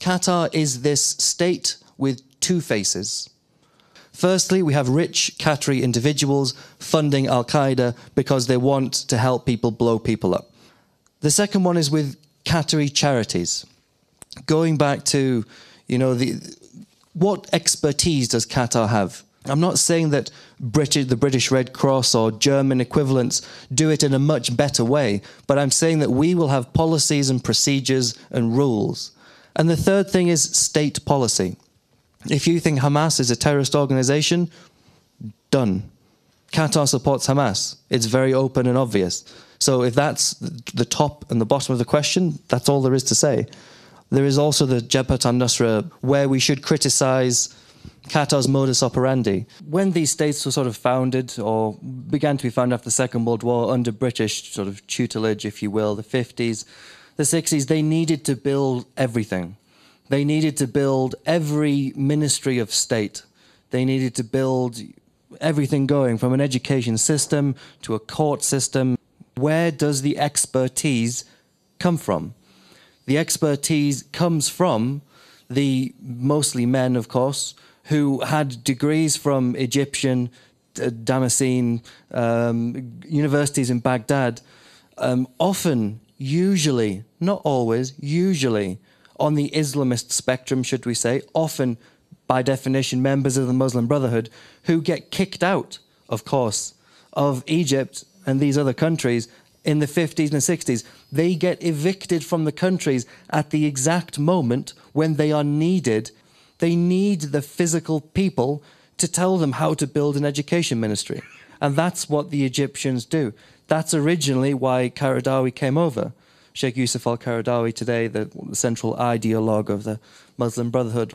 Qatar is this state with two faces. Firstly, we have rich Qatari individuals funding Al-Qaeda because they want to help people blow people up. The second one is with Qatari charities. Going back to, what expertise does Qatar have? I'm not saying that the British Red Cross or German equivalents do it in a much better way, but I'm saying that we will have policies and procedures and rules. And the third thing is state policy. If you think Hamas is a terrorist organization, done. Qatar supports Hamas. It's very open and obvious. So if that's the top and the bottom of the question, that's all there is to say. There is also the Jabhat al-Nusra, where we should criticize Qatar's modus operandi. When these states were sort of founded, or began to be founded after the Second World War, under British sort of tutelage, if you will, the 50s, the 60s, they needed to build everything. They needed to build every ministry of state. They needed to build everything going from an education system to a court system. Where does the expertise come from? The expertise comes from the mostly men, of course, who had degrees from Egyptian, Damascene, universities in Baghdad, often, usually, not always, usually, on the Islamist spectrum, should we say, often, by definition, members of the Muslim Brotherhood, who get kicked out, of course, of Egypt and these other countries in the 50s and 60s. They get evicted from the countries at the exact moment when they are needed. They need the physical people to tell them how to build an education ministry. And that's what the Egyptians do. That's originally why Qaradawi came over. Sheikh Yusuf al-Qaradawi today, the central ideologue of the Muslim Brotherhood.